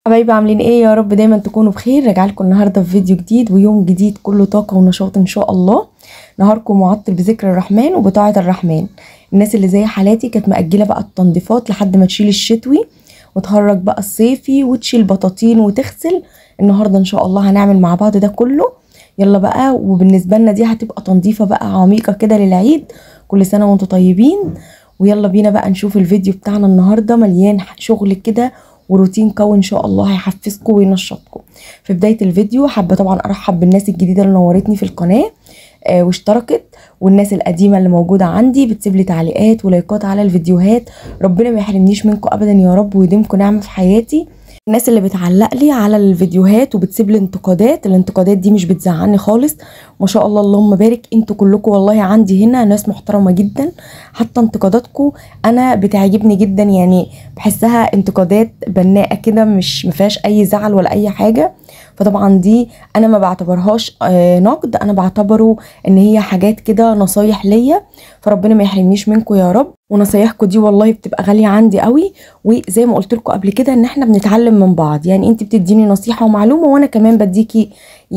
حبايبي عاملين ايه؟ يا رب دايما تكونوا بخير. راجعه لكم النهارده في فيديو جديد ويوم جديد كله طاقه ونشاط ان شاء الله. نهاركم معطر بذكر الرحمن وبطاعه الرحمن. الناس اللي زي حالاتي كانت مأجله بقى التنظيفات لحد ما تشيل الشتوي وتخرج بقى الصيفي وتشيل بطاطين وتغسل. النهارده ان شاء الله هنعمل مع بعض ده كله. يلا بقى، وبالنسبه لنا دي هتبقى تنظيفه بقى عميقه كده للعيد. كل سنه وانتم طيبين. ويلا بينا بقى نشوف الفيديو بتاعنا النهارده مليان شغل كده وروتين قوي ان شاء الله هيحفزكم وينشطكم. في بدايه الفيديو حابه طبعا ارحب بالناس الجديده اللي نورتني في القناه واشتركت، والناس القديمه اللي موجوده عندي بتسيب لي تعليقات ولايكات على الفيديوهات. ربنا ما يحرمنيش منكم ابدا يا رب ويديمكم نعمه في حياتي. الناس اللي بتعلق لي على الفيديوهات وبتسيب لي الانتقادات دي مش بتزعلني خالص. ما شاء الله اللهم بارك، انتوا كلكم والله عندي هنا ناس محترمه جدا. حتى انتقاداتكم انا بتعجبني جدا، يعني بحسها انتقادات بناءه كده، مش مفيهاش اي زعل ولا اي حاجه. فطبعا دي انا ما بعتبرهاش نقد، انا بعتبره ان هي حاجات كده نصايح ليا. فربنا ما يحرمنيش منكم يا رب، ونصايحكم دي والله بتبقى غاليه عندي قوي. وزي ما قلت لكم قبل كده ان احنا بنتعلم من بعض، يعني انت بتديني نصيحه ومعلومه وانا كمان بديكي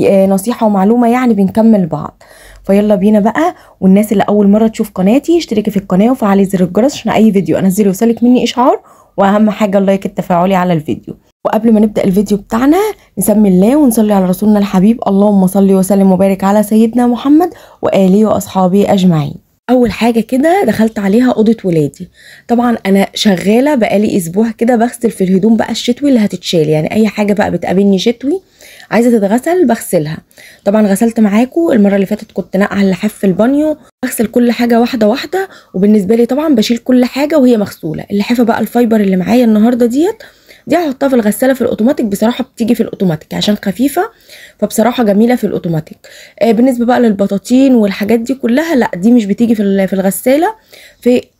نصيحه ومعلومه، يعني بنكمل بعض. فيلا بينا بقى. والناس اللي اول مره تشوف قناتي اشتركي في القناه وفعلي زر الجرس عشان اي فيديو انزله يوصلك مني اشعار، واهم حاجه اللايك التفاعلي على الفيديو. وقبل ما نبدا الفيديو بتاعنا نسمي الله ونصلي على رسولنا الحبيب. اللهم صل وسلم وبارك على سيدنا محمد واله واصحابه اجمعين. اول حاجه كده دخلت عليها اوضه ولادي. طبعا انا شغاله بقالي اسبوع كده بغسل في الهدوم بقى الشتوي اللي هتتشال، يعني اي حاجه بقى بتقابلني شتوي عايزه تتغسل بغسلها. طبعا غسلت معاكم المره اللي فاتت، كنت ناقعه اللحاف في البانيو، بغسل كل حاجه واحده واحده. وبالنسبه لي طبعا بشيل كل حاجه وهي مغسوله. اللحافه بقى الفايبر اللي معايا النهارده دي هحطها في الغساله في الاوتوماتيك. بصراحه بتيجي في الاوتوماتيك عشان خفيفه، فبصراحه جميله في الاوتوماتيك. بالنسبه بقى للبطاطين والحاجات دي كلها لا، دي مش بتيجي في الغساله،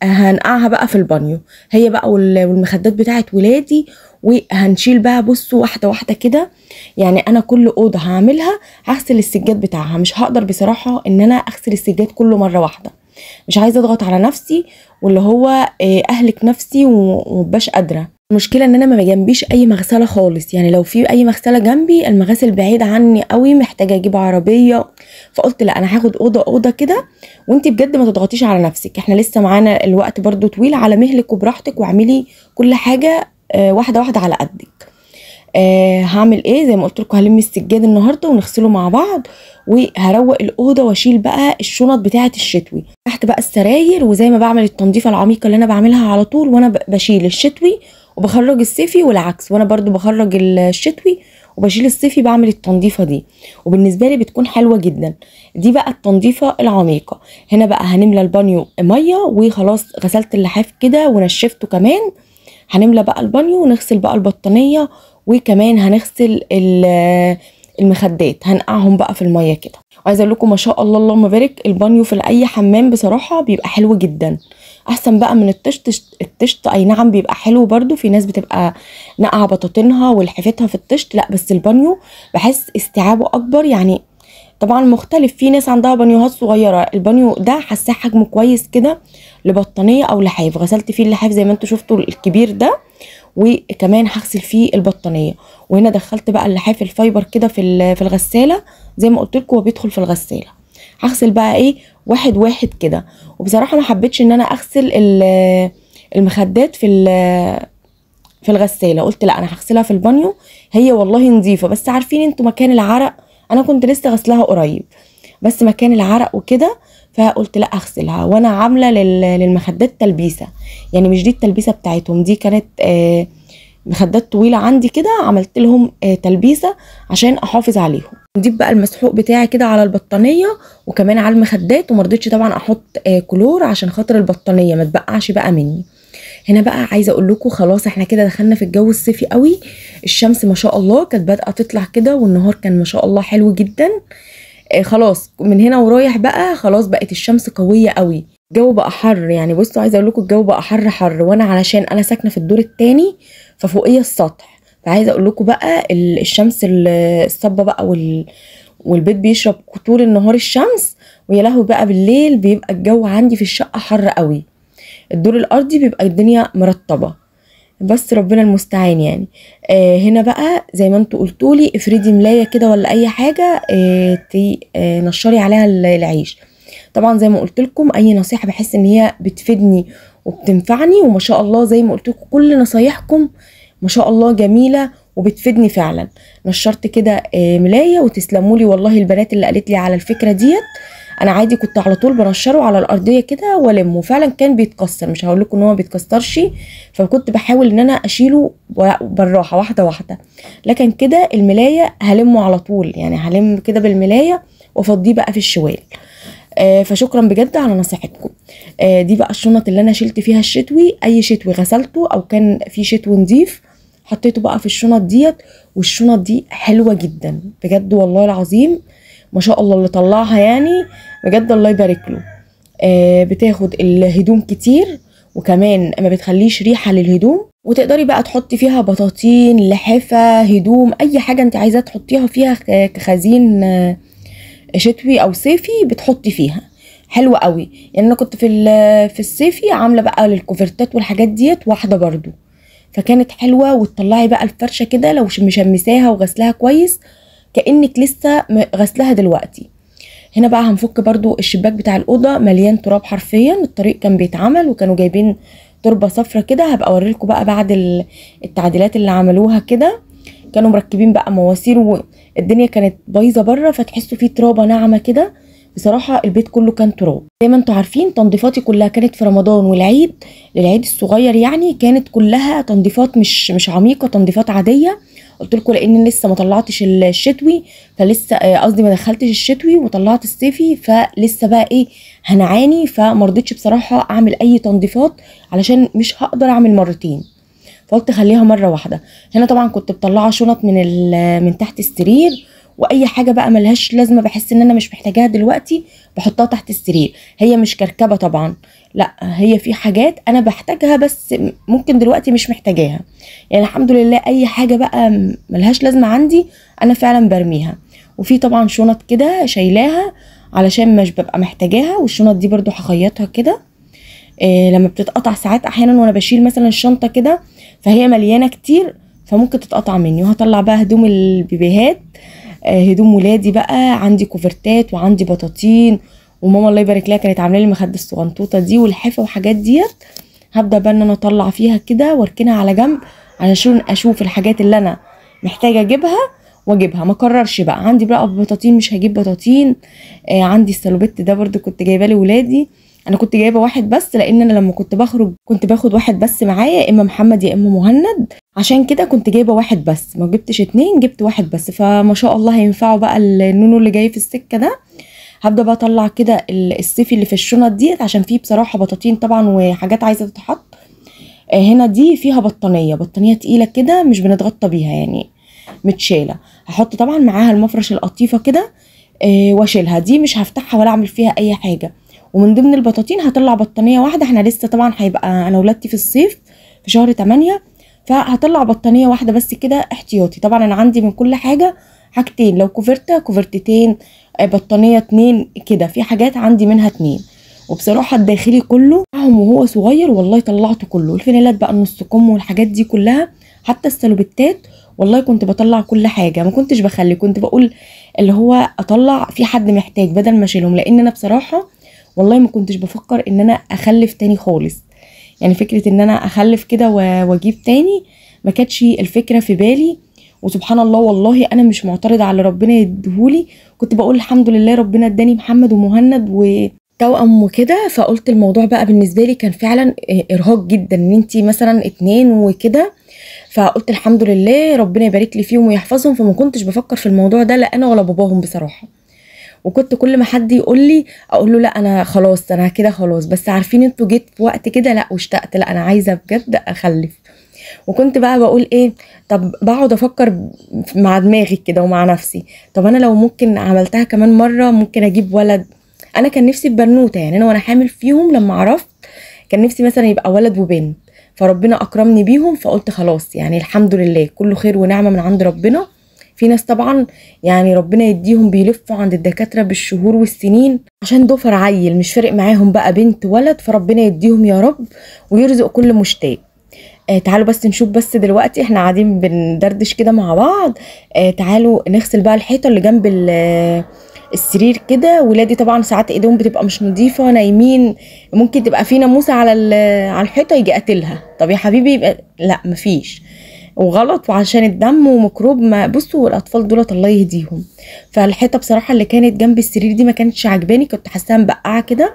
هنقعها بقى في البانيو هي بقى والمخدات بتاعت ولادي. وهنشيل بقى، بصوا واحده واحده كده. يعني انا كل اوضه هعملها هغسل السجاد بتاعها، مش هقدر بصراحه ان انا اغسل السجاد كله مره واحده، مش عايزه اضغط على نفسي واللي هو اهلك نفسي ومبقاش قادره. المشكله ان انا ما جنبيش اي مغسله خالص، يعني لو في اي مغسله جنبي المغاسل بعيده عني قوي، محتاجه اجيب عربيه. فقلت لا، انا هاخد اوضه اوضه كده. وانتي بجد ما تضغطيش على نفسك، احنا لسه معانا الوقت برضو طويل، على مهلك وبراحتك واعملي كل حاجه واحده واحده على قدك. هعمل ايه؟ زي ما قلت لكم هلم السجاد النهارده ونغسله مع بعض، وهروق الاوضه واشيل بقى الشنط بتاعه الشتوي تحت بقى السراير. وزي ما بعمل التنظيفه العميقه اللي انا بعملها على طول، وانا بشيل الشتوي وبخرج الصيفي والعكس، وانا برضو بخرج الشتوي وبشيل الصيفي، بعمل التنظيفه دي. وبالنسبه لي بتكون حلوه جدا. دي بقى التنظيفه العميقه. هنا بقى هنملى البانيو ميه، وخلاص غسلت اللحاف كده ونشفته كمان. هنملى بقى البانيو ونغسل بقى البطانيه، وكمان هنغسل المخدات، هنقعهم بقى في الميه كده. وعايزه اقول لكم ما شاء الله اللهم بارك، البانيو في اي حمام بصراحه بيبقى حلو جدا، احسن بقى من الطشت. اي نعم بيبقى حلو برضو، في ناس بتبقى نقعه بطاطينها ولحفتها في الطشت، لا بس البانيو بحس استيعابه اكبر. يعني طبعا مختلف، في ناس عندها بانيوهات صغيره، البانيو ده حاساه حجمه كويس كده لبطانيه او لحاف. غسلت فيه اللحاف زي ما انتم شفتوا الكبير ده، وكمان هغسل فيه البطانيه. وهنا دخلت بقى اللحاف الفايبر كده في الغساله زي ما قلت لكم، وبيدخل في الغساله. هغسل بقى ايه واحد واحد كده. وبصراحه ما حبيتش ان انا اغسل المخدات في الغساله، قلت لا انا هغسلها في البانيو. هي والله نظيفه، بس عارفين انتوا مكان العرق، انا كنت لسه غسلها قريب، بس مكان العرق وكده، فقلت لا اغسلها. وانا عامله للمخدات تلبيسه، يعني مش دي التلبيسه بتاعتهم، دي كانت مخدات طويله عندي كده، عملت لهم تلبيسه عشان احافظ عليهم. نجيب بقى المسحوق بتاعي كده على البطانيه وكمان على المخدات، ومرضتش طبعا احط كلور عشان خاطر البطانيه ما تبقعش بقى مني. هنا بقى عايزه اقول لكم خلاص احنا كده دخلنا في الجو الصيفي قوي. الشمس ما شاء الله كانت بادئه تطلع كده، والنهار كان ما شاء الله حلو جدا. خلاص من هنا ورايح بقى خلاص بقت الشمس قويه قوي، الجو بقى حر. يعني بصوا عايزه اقول لكم الجو بقى حر، وانا علشان انا ساكنه في الدور الثاني ففوقيه السطح، فعايزه اقول لكم بقى الشمس الصبه بقى والبيت بيشرب طول النهار الشمس، ويا لهوي بقى بالليل بيبقى الجو عندي في الشقه حر قوي. الدور الارضي بيبقى الدنيا مرطبه. بس ربنا المستعان يعني. هنا بقى زي ما انتوا قلتولي افردي ملايه كده ولا اي حاجه نشري عليها العيش. طبعا زي ما قلت لكم اي نصيحه بحس ان هي بتفيدني وبتنفعني، وما شاء الله زي ما قلت لكم كل نصايحكم ما شاء الله جميله وبتفيدني فعلا. نشرت كده ملايه وتسلموا لي والله البنات اللي قالت لي على الفكره ديت. انا عادي كنت على طول بنشره على الارضيه كده والمه، فعلا كان بيتكسر، مش هقول لكم ان هو ما بيتكسرش، فكنت بحاول ان انا اشيله بالراحه واحده واحده. لكن كده الملايه هلمه على طول، يعني هلم كده بالملايه وافضيه بقى في الشوال. فشكرا بجد على نصيحتكم. دي بقى الشنط اللي انا شلت فيها الشتوي، اي شتوي غسلته او كان في شتوي نضيف حطيته بقى في الشنط ديت. والشنط دي حلوه جدا بجد والله العظيم، ما شاء الله اللي طلعها يعني بجد الله يبارك له. بتاخد الهدوم كتير، وكمان ما بتخليش ريحه للهدوم، وتقدري بقى تحطي فيها بطاطين، لحافه، هدوم، اي حاجه انت عايزاه تحطيها فيها كخزين شتوي او صيفي بتحطي فيها. حلوه قوي يعني. انا كنت في الصيفي عامله بقى للكوفرتات والحاجات ديت واحده برضو، فكانت حلوه. وتطلعي بقى الفرشه كده لو مشمساها وغسلها كويس كانك لسه غسلها دلوقتي. هنا بقى هنفك برضو الشباك بتاع الاوضه مليان تراب حرفيا، الطريق كان بيتعمل وكانوا جايبين تربه صفرة كده، هبقى اوريلكم بقى بعد التعديلات اللي عملوها كده. كانوا مركبين بقى مواسير والدنيا كانت بايظه بره، فتحسوا فيه ترابه ناعمه كده. بصراحه البيت كله كان تراب. زي ما انتوا عارفين تنظيفاتي كلها كانت في رمضان والعيد، للعيد الصغير يعني كانت كلها تنظيفات مش عميقه، تنظيفات عاديه. قلت لكم لان لسه ما طلعتش الشتوي، فلسه قصدي ما دخلتش الشتوي وطلعت الصيفي، فلسه بقى ايه هنعاني، فما رضيتش بصراحه اعمل اي تنظيفات علشان مش هقدر اعمل مرتين، فقلت خليها مره واحده. هنا طبعا كنت بطلعها شنط من تحت السرير، واي حاجه بقى ملهاش لازمه بحس ان انا مش محتاجاها دلوقتي بحطها تحت السرير. هي مش كركبه طبعا، لا هي في حاجات انا بحتاجها بس ممكن دلوقتي مش محتاجاها. يعني الحمد لله اي حاجه بقى ملهاش لازمه عندي انا فعلا برميها. وفي طبعا شنط كده شايلاها علشان مش ببقى محتاجاها، والشنط دي برضو هخيطها كده. لما بتتقطع ساعات احيانا وانا بشيل مثلا الشنطه كده فهي مليانه كتير فممكن تتقطع مني. وهطلع بقى هدوم البيبيهات، هدوم ولادي بقى، عندي كوفرتات وعندي بطاطين، وماما الله يبارك لها كانت عامله لي مخده الصغنطوطه دي والحفه وحاجات ديت. هبدا بقى ان انا اطلع فيها كده واركنها على جنب علشان اشوف الحاجات اللي انا محتاجه اجيبها واجيبها، ما اكررش بقى. عندي بقى بطاطين مش هجيب بطاطين. عندي السلوبيت ده برده كنت جايباه لولادي، انا كنت جايبه واحد بس لان انا لما كنت بخرج كنت باخد واحد بس معايا، يا اما محمد يا اما مهند، عشان كده كنت جايبه واحد بس، ما جبتش اتنين جبت واحد بس. فما شاء الله هينفعوا بقى النونو اللي جاي في السكه ده. هبدا بقى اطلع كده الصيفي اللي في الشنط ديت عشان فيه بصراحه بطاطين طبعا وحاجات عايزه تتحط. هنا دي فيها بطانيه تقيله كده مش بنتغطى بيها يعني متشاله. هحط طبعا معاها المفرش القطيفه كده واشيلها، دي مش هفتحها ولا اعمل فيها اي حاجه. ومن ضمن البطاطين هطلع بطانيه واحده، احنا لسه طبعا هيبقى انا ولادتي في الصيف في شهر 8، فهطلع بطانيه واحده بس كده احتياطي. طبعا انا عندي من كل حاجه حاجتين، لو كوفرتتين، بطانيه 2 كده، في حاجات عندي منها 2. وبصراحه الداخلي كله معهم وهو صغير والله طلعته كله، الفانيلات بقى النص كم والحاجات دي كلها، حتى السلوبتات والله كنت بطلع كل حاجه، ما كنتش بخلي، كنت بقول اللي هو اطلع في حد محتاج بدل ما اشيلهم، لان انا بصراحه والله ما كنتش بفكر ان انا اخلف تاني خالص. يعني فكره ان انا اخلف كده واجيب تاني ما كانتش الفكره في بالي. وسبحان الله والله انا مش معترضه على ربنا يديهولي، كنت بقول الحمد لله ربنا اداني محمد ومهند وتوأم وكده. فقلت الموضوع بقى بالنسبه لي كان فعلا ارهاق جدا ان انتي مثلا 2 وكده، فقلت الحمد لله ربنا يبارك لي فيهم ويحفظهم. فما كنتش بفكر في الموضوع ده لا انا ولا باباهم بصراحه. وكنت كل ما حد يقول لي اقول له لا انا خلاص انا كده خلاص، بس عارفين انتوا جيت في وقت كده لا واشتقت لا انا عايزه بجد اخلف. وكنت بقى بقول ايه، طب بقعد افكر مع دماغي كده ومع نفسي، طب انا لو ممكن عملتها كمان مره ممكن اجيب ولد. انا كان نفسي ببنوته، يعني انا وانا حامل فيهم لما عرفت كان نفسي مثلا يبقى ولد وبنت، فربنا اكرمني بيهم فقلت خلاص يعني الحمد لله كله خير ونعمه من عند ربنا. في ناس طبعا يعني ربنا يديهم بيلفوا عند الدكاتره بالشهور والسنين عشان ضفر عيل مش فارق معاهم بقى بنت ولد، فربنا يديهم يا رب ويرزق كل مشتاق. تعالوا بس نشوف، بس دلوقتي احنا قاعدين بندردش كده مع بعض. تعالوا نغسل بقى الحيطه اللي جنب السرير كده. ولادي طبعا ساعات ايدهم بتبقى مش نظيفه نايمين، ممكن تبقى في ناموسه على الحيطه يجي قاتلها. طب يا حبيبي يبقى لا، مفيش، وغلط وعشان الدم وميكروب. ما بصوا الاطفال دولت الله يهديهم. فالحيطه بصراحه اللي كانت جنب السرير دي ما كانتش عجباني، كنت حاساها مبقعه كده.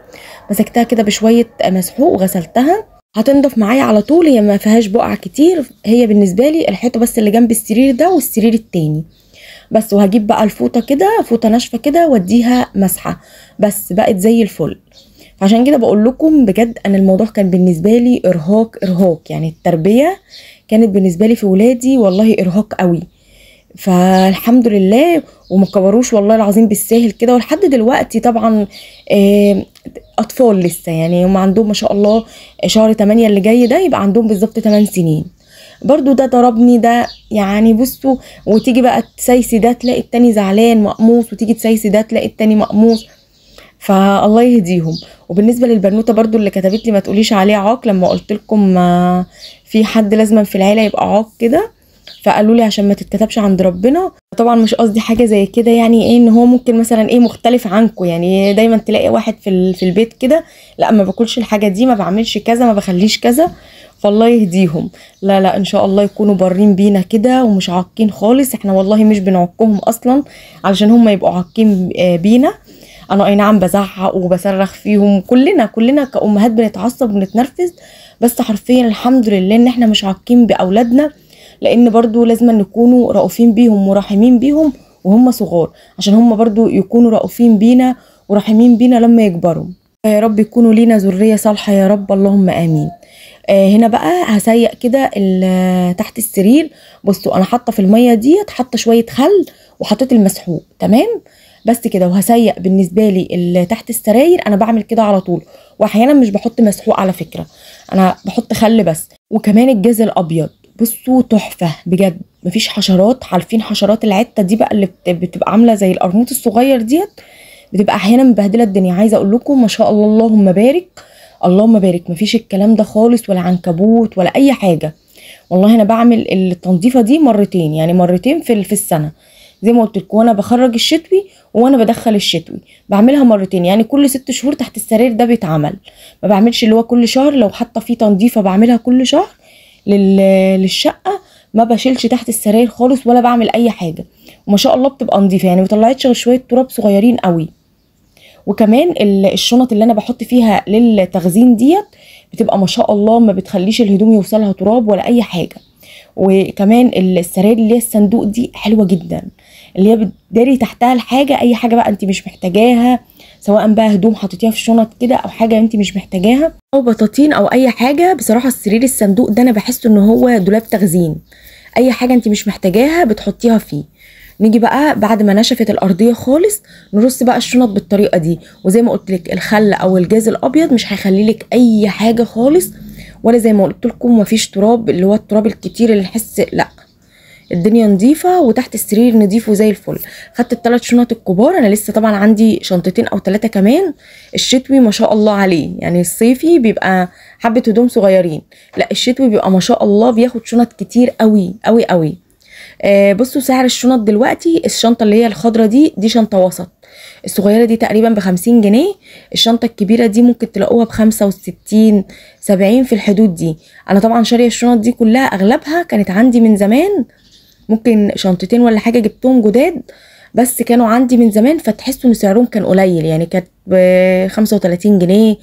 مسكتها كده بشويه مسحوق وغسلتها، هتنضف معايا على طول. هي ما فيهاش بقع كتير، هي بالنسبه لي الحيطه بس اللي جنب السرير ده والسرير التاني بس. وهجيب بقى الفوطه كده، فوطه ناشفه كده، واديها مسحه بس، بقت زي الفل. عشان كده بقول لكم بجد، انا الموضوع كان بالنسبه لي ارهاق يعني. التربيه كانت بالنسبه لي في ولادي والله ارهاق قوي. فالحمد لله، وما كبروش والله العظيم بالساهل كده. ولحد دلوقتي طبعا اطفال لسه، يعني هم عندهم ما شاء الله شهر 8 اللي جاي ده يبقى عندهم بالظبط 8 سنين. برضو ده ضربني ده يعني. بصوا، وتيجي بقى تسايسي ده تلاقي التاني زعلان مقموص، وتيجي تسايسي ده تلاقي التاني مقموص. فالله يهديهم. وبالنسبه للبنوته برضو اللي كتبت لي ما تقوليش عليه عاق، لما قلت لكم في حد لازم في العيله يبقى عاق كده، فقالوا لي عشان ما تتكتبش عند ربنا. طبعا مش قصدي حاجه زي كده، يعني ايه ان هو ممكن مثلا ايه مختلف عنكم، يعني دايما تلاقي واحد في البيت كده لا ما باكلش الحاجه دي، ما بعملش كذا، ما بخليش كذا. فالله يهديهم. لا لا، ان شاء الله يكونوا بارين بينا كده ومش عاقين خالص. احنا والله مش بنعقهم اصلا علشان هم يبقوا عاقين بينا. انا اي نعم بزعق وبصرخ فيهم، كلنا كأمهات بنتعصب ونتنرفز، بس حرفيا الحمد لله ان احنا مش عاقين باولادنا. لان برضو لازم نكونوا رؤوفين بيهم ورحمين بيهم وهم صغار، عشان هم برضو يكونوا رؤوفين بينا ورحمين بينا لما يكبروا. يا رب يكونوا لينا ذرية صالحة يا رب، اللهم امين. هنا بقى هسيق كده تحت السرير. بصوا انا حاطه في الميه ديت، حاطه شويه خل وحطيت المسحوق تمام بس كده. وهسيق بالنسبه لي تحت السراير، انا بعمل كده على طول. واحيانا مش بحط مسحوق على فكره، انا بحط خل بس. وكمان الجاز الابيض بصوا تحفه بجد، مفيش حشرات. عارفين حشرات العته دي بقى اللي بتبقى عامله زي القرموط الصغير ديت، بتبقى احيانا مبهدله الدنيا. عايزه اقول لكم ما شاء الله اللهم بارك اللهم بارك، مفيش الكلام ده خالص، ولا عنكبوت ولا اي حاجه. والله انا بعمل التنظيفه دي مرتين، يعني مرتين في السنه زي ما قلت لكم. وانا بخرج الشتوي وانا بدخل الشتوي، بعملها مرتين، يعني كل 6 شهور تحت السرير ده بيتعمل. ما بعملش اللي هو كل شهر. لو حاطه فيه تنظيفه بعملها كل شهر للشقه، ما بشيلش تحت السراير خالص ولا بعمل اي حاجه. وما شاء الله بتبقى نظيفه، يعني ما طلعتش غير شويه تراب صغيرين قوي. وكمان الشنط اللي انا بحط فيها للتخزين ديت بتبقى ما شاء الله ما بتخليش الهدوم يوصلها تراب ولا اي حاجه. وكمان السراير اللي هي الصندوق دي حلوه جدا، اللي هي بتداري تحتها الحاجه، اي حاجه بقى انت مش محتاجاها، سواء بقى هدوم حطيتيها في شنط كده او حاجه انت مش محتاجاها او بطاطين او اي حاجه. بصراحه السرير الصندوق ده انا بحس ان هو دولاب تخزين، اي حاجه انت مش محتاجاها بتحطيها فيه. نيجي بقى بعد ما نشفت الارضيه خالص نرص بقى الشنط بالطريقه دي. وزي ما قلت لك الخل او الجاز الابيض مش هيخلي لك اي حاجه خالص، ولا زي ما قلت لكم مفيش تراب اللي هو التراب الكتير اللي نحس، لا الدنيا نظيفه وتحت السرير نظيف وزي الفل. خدت ال3 شنط الكبار، انا لسه طبعا عندي شنطتين او 3 كمان. الشتوي ما شاء الله عليه، يعني الصيفي بيبقى حبه هدوم صغيرين، لا الشتوي بيبقى ما شاء الله بياخد شنط كتير قوي قوي قوي. بصوا سعر الشنط دلوقتي، الشنطه اللي هي الخضره دي شنطه وسط، الصغيره دي تقريبا ب50 جنيه، الشنطه الكبيره دي ممكن تلاقوها ب65 70 في الحدود دي. انا طبعا شاريه الشنط دي كلها، اغلبها كانت عندي من زمان، ممكن شنطتين ولا حاجه جبتهم جداد بس كانوا عندي من زمان، فتحسوا ان سعرهم كان قليل، يعني كانت ب35 جنيه،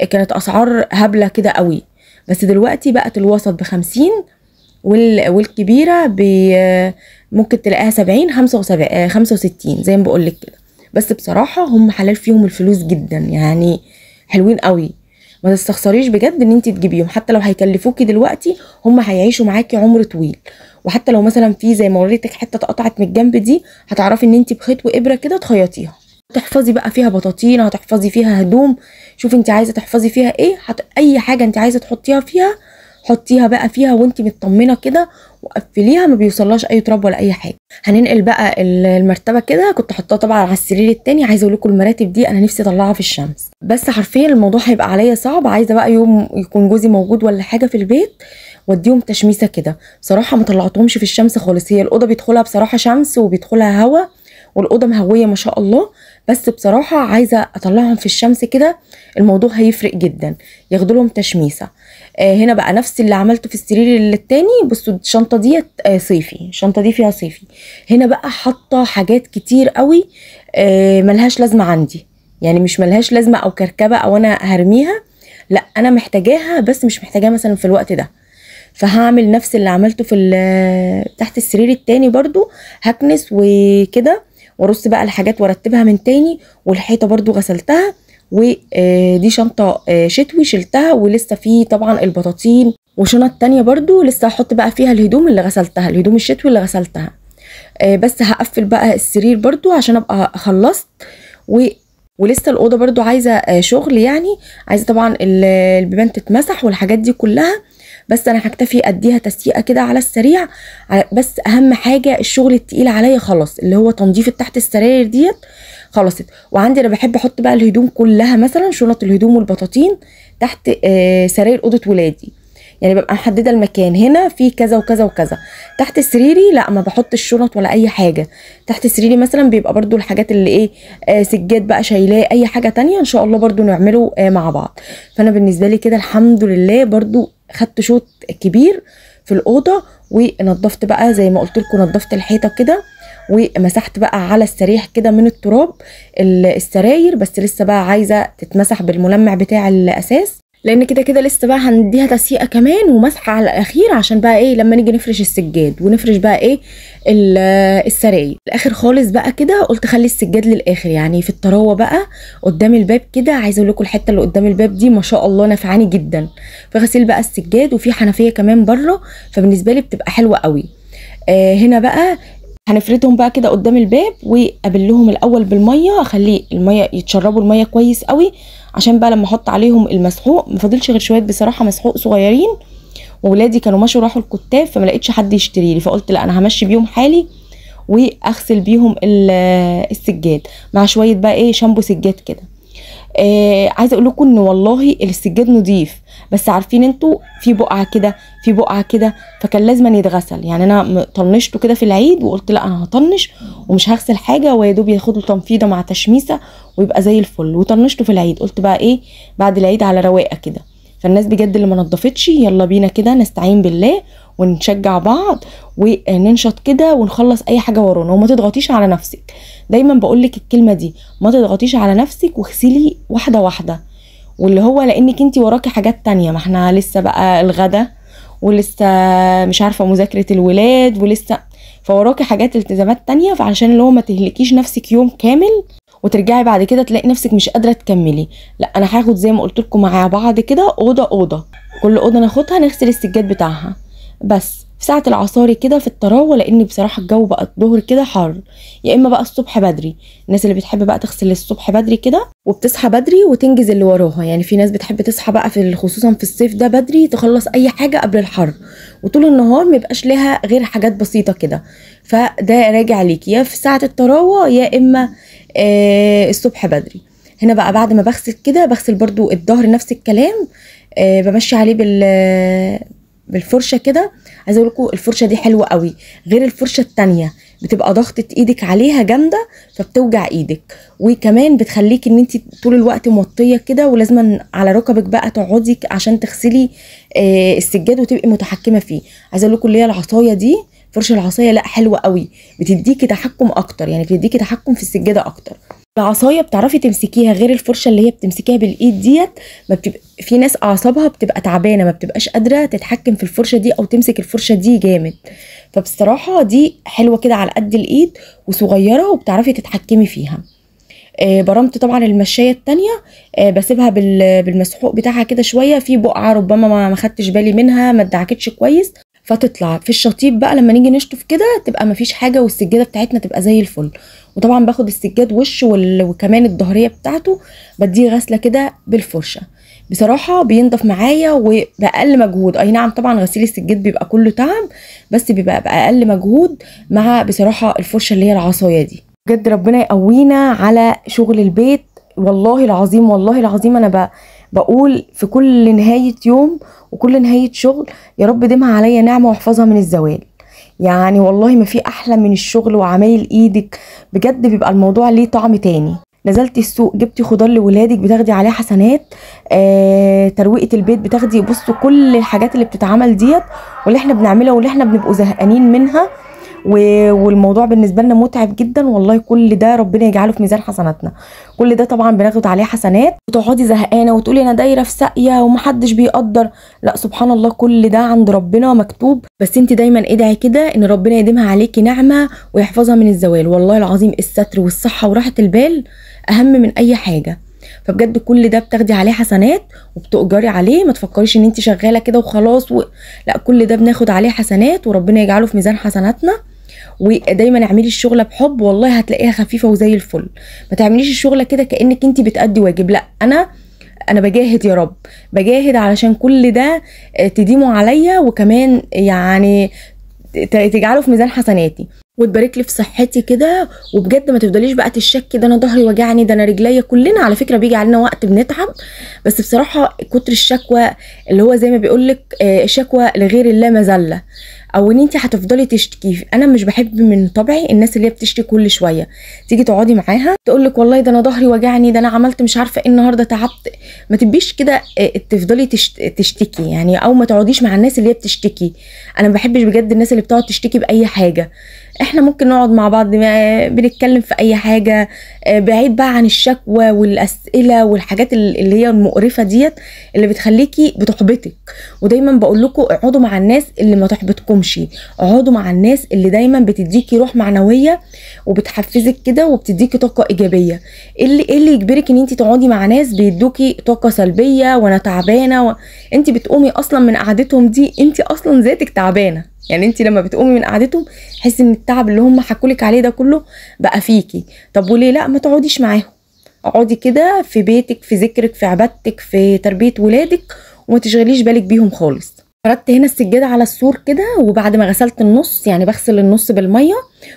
كانت اسعار هبله كده قوي. بس دلوقتي بقت الوسط ب50 والكبيره ممكن تلاقيها 70 65 زي ما بقول لك كده. بس بصراحه هم حلال فيهم الفلوس جدا، يعني حلوين قوي، ما تستخسريش بجد ان انت تجيبيهم. حتى لو هيكلفوكي دلوقتي هم هيعيشوا معاكي عمر طويل. وحتى لو مثلا في زي ما وريتك حته اتقطعت من الجنب دي، هتعرفي ان انت بخيط وابره كده تخيطيها. تحفظي بقى فيها بطاطين، هتحفظي فيها هدوم، شوفي انت عايزه تحفظي فيها ايه، اي حاجه انت عايزه تحطيها فيها حطيها بقى فيها وانت مطمنه كده، وقفليها ما بيوصلهاش اي تراب ولا اي حاجه. هننقل بقى المرتبه كده، كنت حطاها طبعا على السرير التاني. عايزه اقول لكم المراتب دي انا نفسي اطلعها في الشمس، بس حرفيا الموضوع هيبقى عليا صعب. عايزه بقى يوم يكون جوزي موجود ولا حاجه في البيت واديهم تشميسه كده. بصراحه ما طلعتهمش في الشمس خالص، هي الاوضه بيدخلها بصراحه شمس وبيدخلها هوا والاوضه مهويه ما شاء الله، بس بصراحه عايزه اطلعهم في الشمس كده، الموضوع هيفرق جدا، ياخدوا لهم تشميسه. هنا بقى نفس اللي عملته في السرير التاني. بصوا الشنطه ديت صيفي، الشنطه دي فيها صيفي. هنا بقى حاطه حاجات كتير قوي ملهاش لازمه عندي، يعني مش ملهاش لازمه او كركبه او انا هرميها، لا انا محتاجاها بس مش محتاجاها مثلا في الوقت ده. فهعمل نفس اللي عملته في تحت السرير التاني برضو، هكنس وكده وارص بقى الحاجات وارتبها من تاني. والحيطه برضو غسلتها، ودي شنطه شتوي شلتها، ولسه في طبعا البطاطين وشنط تانية برضو لسه هحط بقى فيها الهدوم اللي غسلتها، الهدوم الشتوي اللي غسلتها. بس هقفل بقى السرير برضو عشان ابقى خلصت. ولسه الاوضه برضو عايزه شغل، يعني عايزه طبعا البيبان تتمسح والحاجات دي كلها، بس انا هكتفي اديها تسييقه كده على السريع. بس اهم حاجه الشغل التقيل عليا خلاص، اللي هو تنظيف تحت السراير ديت خلصت. وعندي انا بحب احط بقى الهدوم كلها، مثلا شنط الهدوم والبطاطين تحت سراير اوضه ولادي، يعني ببقى محدده المكان، هنا في كذا وكذا وكذا. تحت سريري لا ما بحط الشنط ولا اي حاجه. تحت سريري مثلا بيبقى برضو الحاجات اللي سجاد بقى شايلاه، اي حاجه تانية ان شاء الله برضو نعمله مع بعض. فانا بالنسبه لي كده الحمد لله برضو خدت شوط كبير في الاوضه، ونضفت بقى زي ما قلت لكم، نضفت الحيطه كده ومسحت بقى على السريح كده من التراب السراير، بس لسه بقى عايزه تتمسح بالملمع بتاع الاساس، لان كده كده لسه بقى هنديها تسييقه كمان ومسحه على الاخير، عشان بقى لما نيجي نفرش السجاد ونفرش بقى السراير الاخر خالص بقى كده. قلت خلي السجاد للاخر، يعني في الطراوه بقى قدام الباب كده. عايزه اقول لكم الحته اللي قدام الباب دي ما شاء الله نفعاني جدا في غسيل بقى السجاد، وفي حنفيه كمان بره، فبالنسبه لي بتبقى حلوه قوي. هنا بقى هنفردهم بقى كده قدام الباب، وابلهم الاول بالميه، اخلي الميه يتشربوا الميه كويس قوي، عشان بقى لما احط عليهم المسحوق مفضلش غير شويه بصراحه مسحوق صغيرين، وولادي كانوا ماشوا راحوا الكتاب فما لقيتش حد يشتري لي، فقلت لا انا همشي بيهم حالي واغسل بيهم السجاد مع شويه بقى شامبو سجاد كده. عايزه اقول لكم ان والله السجاد نضيف، بس عارفين انتوا في بقعه كده في بقعه كده، فكان لازم يتغسل. يعني انا طنشته كده في العيد وقلت لا انا هطنش ومش هغسل حاجه، ويا دوب ياخدوا تنفيضه مع تشميسه ويبقى زي الفل. وطنشته في العيد، قلت بقى بعد العيد على رواقه كده. فالناس بجد اللي ما نضفتش يلا بينا كده نستعين بالله ونشجع بعض وننشط كده ونخلص اي حاجه ورانا، وما تضغطيش على نفسك. دايما بقولك الكلمه دي، ما تضغطيش على نفسك واغسلي واحده واحده، واللي هو لانك انت وراكي حاجات تانية، ما احنا لسه بقى الغدا ولسه مش عارفه مذاكره الولاد ولسه، فوراكي حاجات التزامات تانية، فعشان اللي هو ما تهلكيش نفسك يوم كامل وترجعي بعد كده تلاقي نفسك مش قادره تكملي. لا انا هاخد زي ما قلت لكم مع بعض كده اوضه اوضه، كل اوضه ناخدها نغسل السجاد بتاعها بس في ساعه العصاري كده في الطراوه، لان بصراحه الجو بقى الظهر كده حر، يا اما بقى الصبح بدري. الناس اللي بتحب بقى تغسل الصبح بدري كده وبتصحى بدري وتنجز اللي وراها، يعني في ناس بتحب تصحى بقى خصوصا في الصيف ده بدري تخلص اي حاجه قبل الحر، وطول النهار ميبقاش لها غير حاجات بسيطه كده. فده راجع ليكي يا في ساعه الطراوه يا اما الصبح بدري. هنا بقى بعد ما بغسل كده بغسل برضو الظهر نفس الكلام، بمشي عليه بالفرشه كده. عايزه اقول لكم الفرشه دي حلوه قوي غير الفرشه التانية، بتبقى ضغطه ايدك عليها جامده فبتوجع ايدك، وكمان بتخليكي ان انت طول الوقت موطيه كده، ولازم على ركبك بقى تقعدي عشان تغسلي السجاد وتبقي متحكمه فيه. عايزه اقول لكم اللي هي العصايه دي، فرشه العصايه لا حلوه قوي، بتديكي تحكم اكتر، يعني بتديكي تحكم في السجاده اكتر. العصايه بتعرفي تمسكيها غير الفرشه اللي هي بتمسكيها بالايد ديت، ما بتبقى في ناس اعصابها بتبقى تعبانه ما بتبقاش قادره تتحكم في الفرشه دي او تمسك الفرشه دي جامد، فبصراحه دي حلوه كده على قد الايد وصغيره وبتعرفي تتحكمي فيها. برمت طبعا المشايه التانية، بسيبها بالمسحوق بتاعها كده شويه، في بقعه ربما ما خدتش بالي منها ما اتدعكتش كويس فتطلع في الشطيب بقى لما نيجي نشطف كده تبقى مفيش حاجه، والسجاده بتاعتنا تبقى زي الفل. وطبعا باخد السجاد وش وكمان الظهريه بتاعته بديه غسله كده بالفرشه، بصراحه بينضف معايا وباقل مجهود. اي نعم طبعا غسيل السجاد بيبقى كله تعب، بس بيبقى باقل مجهود مع بصراحه الفرشه اللي هي العصايه دي. بجد ربنا يقوينا على شغل البيت، والله العظيم والله العظيم انا بقول في كل نهاية يوم وكل نهاية شغل يا رب ديمها عليا نعمة واحفظها من الزوال. يعني والله ما في احلى من الشغل وعمايل ايدك، بجد بيبقى الموضوع ليه طعم تاني. نزلتي السوق جبتي خضار لولادك بتاخدي عليه حسنات، ترويقة البيت بتاخدي، بصوا كل الحاجات اللي بتتعمل ديت واللي احنا بنعملها واللي احنا بنبقوا زهقانين منها والموضوع بالنسبه لنا متعب جدا، والله كل ده ربنا يجعله في ميزان حسناتنا. كل ده طبعا بناخد عليه حسنات. وتقعدي زهقانه وتقولي انا دايره في ساقيه ومحدش بيقدر، لا سبحان الله كل ده عند ربنا مكتوب. بس انت دايما ادعي كده ان ربنا يديمها عليكي نعمه ويحفظها من الزوال. والله العظيم الستر والصحه وراحه البال اهم من اي حاجه. فبجد كل ده بتاخدي عليه حسنات وبتؤجري عليه، ما تفكريش ان انت شغاله كده وخلاص لا كل ده بناخد عليه حسنات وربنا يجعله في ميزان حسناتنا. ودايما اعملي الشغله بحب والله هتلاقيها خفيفه وزي الفل. ما تعمليش الشغله كده كانك انت بتأدي واجب، لا انا بجاهد يا رب، بجاهد علشان كل ده تديموا عليا وكمان يعني تجعله في ميزان حسناتي وتبارك لي في صحتي كده. وبجد ما تفضليش بقى تشكي ده انا ظهري وجعني ده انا رجليا، كلنا على فكره بيجي علينا وقت بنتعب، بس بصراحه كتر الشكوى اللي هو زي ما بيقولك شكوى لغير الله مذله، او ان انت هتفضلي تشتكي. انا مش بحب من طبعي الناس اللي هي بتشتكي كل شويه، تيجي تقعدي معاها تقولك والله ده انا ظهري وجعني ده انا عملت مش عارفه ايه النهارده تعبت. ما تبقيش كده تفضلي تشتكي يعني، او ما تقعديش مع الناس اللي هي بتشتكي. انا ما بحبش بجد الناس اللي بتقعد تشتكي باي حاجه. احنا ممكن نقعد مع بعض بنتكلم في اي حاجه بعيد بقى عن الشكوى والاسئله والحاجات اللي هي المقرفه ديت اللي بتخليكي بتحبطك. ودايما بقول لكم اقعدوا مع الناس اللي ما تحبطكمش، اقعدوا مع الناس اللي دايما بتديكي روح معنويه وبتحفزك كده وبتديكي طاقه ايجابيه. ايه اللي يجبرك ان انت تقعدي مع ناس بيدوكي طاقه سلبيه وانا تعبانه انت بتقومي اصلا من قعدتهم دي انت اصلا ذاتك تعبانه. يعني انت لما بتقومي من قعدتهم تحسي ان التعب اللي هم حكولك عليه ده كله بقى فيكي. طب وليه لا ما تقعديش معاهم؟ اقعدي كده في بيتك في ذكرك في عبادتك في تربيه ولادك وما تشغليش بالك بيهم خالص. فردت هنا السجاده على السور كده، وبعد ما غسلت النص يعني بغسل النص بالميه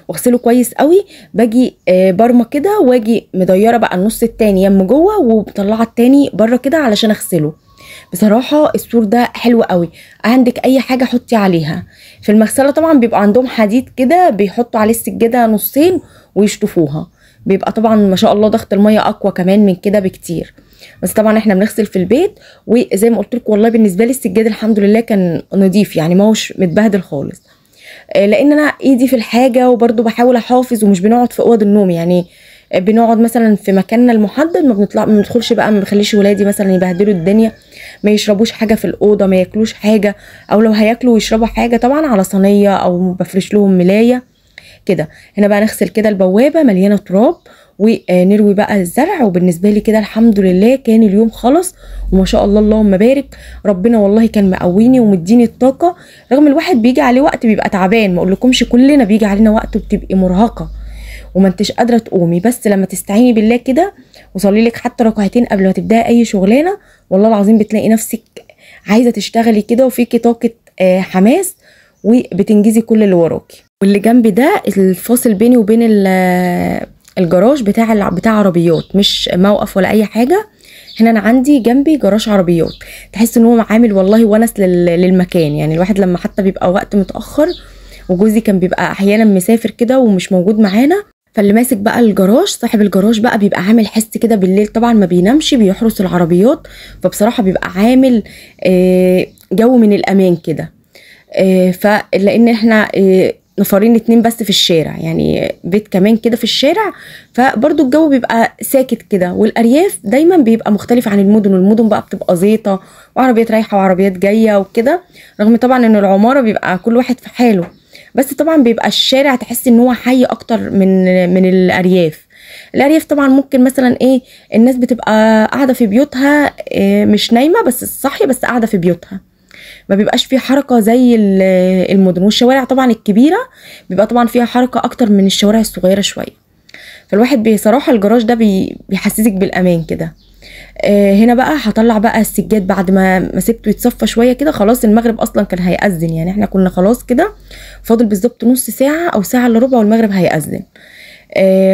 واغسله كويس قوي، باجي برمه كده واجي مديره بقى النص التاني يم جوه ومطلعه التاني بره كده علشان اغسله. بصراحه السور ده حلو قوي. عندك اي حاجه حطي عليها. في المغسله طبعا بيبقى عندهم حديد كده بيحطوا عليه السجاده نصين ويشطفوها، بيبقى طبعا ما شاء الله ضغط الميه اقوى كمان من كده بكتير. بس طبعا احنا بنغسل في البيت، وزي ما قلت لكم والله بالنسبه لي السجاد الحمد لله كان نظيف يعني ما هوش متبهدل خالص، لان انا ايدي في الحاجه وبرده بحاول احافظ. ومش بنقعد في اوض النوم يعني بنقعد مثلا في مكاننا المحدد، ما بندخلش بقى، ما بخليش ولادي مثلا يبهدلوا الدنيا، ما يشربوش حاجه في الاوضه، ما ياكلوش حاجه، او لو هياكلوا ويشربوا حاجه طبعا على صينيه او بفرش لهم ملايه كده. هنا بقى نغسل كده البوابه مليانه تراب ونروي بقى الزرع. وبالنسبه لي كده الحمد لله كان اليوم خلص وما شاء الله اللهم بارك. ربنا والله كان مقويني ومديني الطاقه، رغم الواحد بيجي عليه وقت بيبقى تعبان، ما اقولكمش كلنا بيجي علينا وقت وبتبقي مرهقه وما انتش قادره تقومي، بس لما تستعيني بالله كده وصلي لك حتى ركعتين قبل ما تبداي اي شغلانه والله العظيم بتلاقي نفسك عايزه تشتغلي كده وفيكي طاقه حماس وبتنجزي كل اللي وراكي. واللي جنبي ده الفاصل بيني وبين الجراج بتاع عربيات، مش موقف ولا اي حاجه. هنا انا عندي جنبي جراج عربيات، تحس ان هو عامل والله ونس للمكان. يعني الواحد لما حتى بيبقى وقت متاخر وجوزي كان بيبقى احيانا مسافر كده ومش موجود معانا، فاللي ماسك بقى الجراج صاحب الجراج بقى بيبقى عامل حس كده بالليل طبعا ما بينامش، بيحرس العربيات، فبصراحه بيبقى عامل جو من الامان كده. فلان احنا نفرين 2 بس في الشارع، يعني بيت كمان كده في الشارع، فبرضو الجو بيبقى ساكت كده. والارياف دايما بيبقى مختلف عن المدن، والمدن بقى بتبقى زيطه وعربيات رايحه وعربيات جايه وكده، رغم طبعا ان العماره بيبقى كل واحد في حاله، بس طبعا بيبقى الشارع تحس ان هو حي اكتر من الارياف. الارياف طبعا ممكن مثلا الناس بتبقى قاعده في بيوتها مش نايمه بس صاحيه، بس قاعده في بيوتها، ما بيبقاش فيه حركه زي المدن. والشوارع طبعا الكبيره بيبقى طبعا فيها حركه اكتر من الشوارع الصغيره شويه. فالواحد بصراحه الجراج ده بيحسسك بالامان كده. هنا بقى هطلع بقى السجاد بعد ما سبته يتصفى شويه كده، خلاص المغرب اصلا كان هيأذن، يعني احنا كنا خلاص كده فاضل بالظبط نص ساعه او ساعه الا ربع والمغرب هيأذن.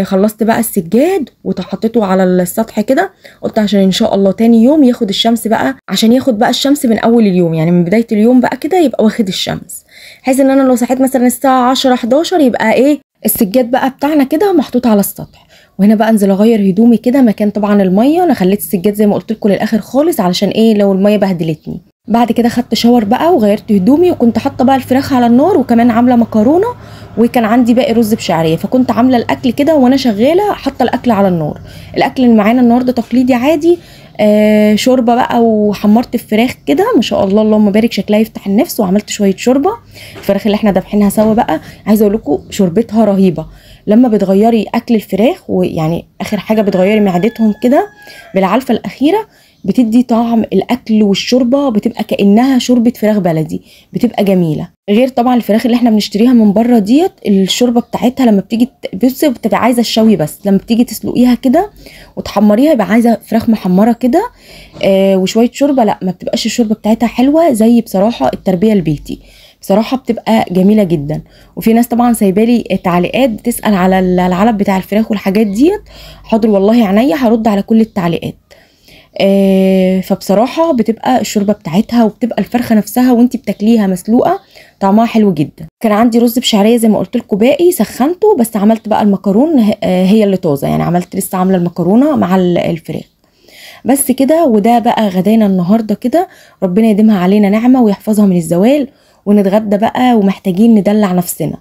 خلصت بقى السجاد وحطيته على السطح كده، قلت عشان ان شاء الله تاني يوم ياخد الشمس بقى، عشان ياخد بقى الشمس من اول اليوم، يعني من بدايه اليوم بقى كده يبقى واخد الشمس، بحيث ان انا لو صحيت مثلا الساعه 10 11 يبقى ايه السجاد بقى بتاعنا كده محطوط على السطح. وهنا بقى انزل اغير هدومي كده مكان طبعا الميه، انا خليت السجاد زي ما قلت لكم للاخر خالص علشان ايه لو الميه بهدلتني. بعد كده خدت شاور بقى وغيرت هدومي، وكنت حاطه بقى الفراخ على النار، وكمان عامله مكرونه، وكان عندي باقي رز بشعريه، فكنت عامله الاكل كده وانا شغاله حاطه الاكل على النار. الاكل اللي معانا النهارده تقليدي عادي، شوربه بقى، وحمرت الفراخ كده ما شاء الله اللهم بارك شكلها يفتح النفس، وعملت شويه شوربه. الفراخ اللي احنا دابحينها سوا بقى عايزه اقول لكم شوربتها رهيبه. لما بتغيري اكل الفراخ ويعني اخر حاجه بتغيري معدتهم كده بالعلفه الاخيره، بتدي طعم الاكل والشوربه، بتبقى كانها شوربه فراخ بلدي، بتبقى جميله. غير طبعا الفراخ اللي احنا بنشتريها من بره ديت، الشوربه بتاعتها لما بتيجي بصي بتبقى عايزه الشوي، بس لما بتيجي تسلقيها كده وتحمريها يبقى عايزه فراخ محمره كده وشويه شوربه، لا ما بتبقاش الشوربه بتاعتها حلوه زي بصراحه التربيه البيتي، بصراحه بتبقى جميله جدا. وفي ناس طبعا سايبالي تعليقات بتسال على العلب بتاع الفراخ والحاجات ديت، حاضر والله عينيا هرد على كل التعليقات. فبصراحه بتبقى الشوربه بتاعتها وبتبقى الفرخه نفسها وانتي بتاكليها مسلوقه طعمها حلو جدا. كان عندي رز بشعريه زي ما قلت لكم باقي سخنته، بس عملت بقى المكرون هي اللي طازه، يعني عملت لسه عامله المكرونه مع الفراخ بس كده. وده بقى غدانا النهارده كده، ربنا يديمها علينا نعمه ويحفظها من الزوال. ونتغدى بقى ومحتاجين ندلع نفسنا،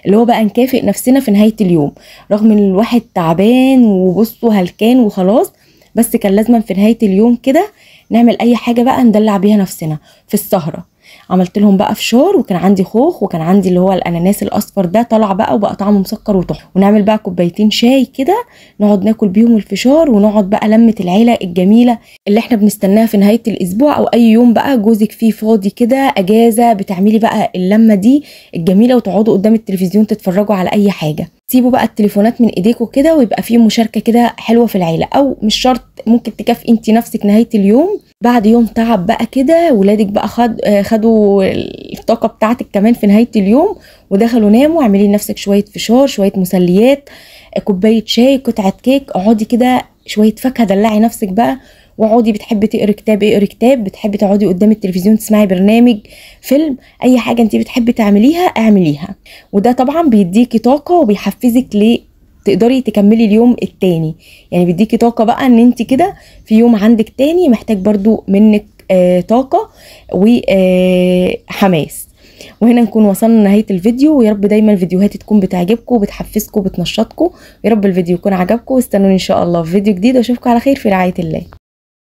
اللي هو بقى نكافئ نفسنا في نهايه اليوم، رغم ان الواحد تعبان وبصوا هلكان وخلاص، بس كان لازم في نهايه اليوم كده نعمل اي حاجه بقى ندلع بيها نفسنا في السهره. عملت لهم بقى فشار، وكان عندي خوخ، وكان عندي اللي هو الاناناس الاصفر ده طلع بقى وبقى طعمه مسكر وتحفه. ونعمل بقى كوبايتين شاي كده نقعد ناكل بيهم الفشار، ونقعد بقى لمه العيله الجميله اللي احنا بنستناها في نهايه الاسبوع او اي يوم بقى جوزك فيه فاضي كده اجازه، بتعملي بقى اللمه دي الجميله وتقعدوا قدام التلفزيون تتفرجوا على اي حاجه. سيبوا بقى التليفونات من ايديكم كده، ويبقى فيه مشاركه كده حلوه في العيله، او مش شرط ممكن تكافئي انت نفسك نهايه اليوم بعد يوم تعب بقى كده، ولادك بقى خدوا الطاقه بتاعتك كمان في نهايه اليوم ودخلوا ناموا، اعملي لنفسك شويه فشار، شويه مسليات، كوبايه شاي، قطعه كيك، اقعدي كده شويه فاكهه، دلعي نفسك بقى، واقعدي بتحبي تقري كتاب اقري كتاب، بتحبي تقعدي قدام التلفزيون تسمعي برنامج فيلم، اي حاجه انت بتحبي تعمليها اعمليها. وده طبعا بيديكي طاقه وبيحفزك تقدري تكملي اليوم التاني، يعني بيديكي طاقه بقى ان انت كده في يوم عندك تاني محتاج برضو منك طاقه وحماس. وهنا نكون وصلنا لنهايه الفيديو، ويا رب دايما الفيديوهات تكون بتعجبكم وبتحفزكم وبتنشطكم، ويا رب الفيديو يكون عجبكم، واستنوني ان شاء الله في فيديو جديد، واشوفكم على خير في رعايه الله.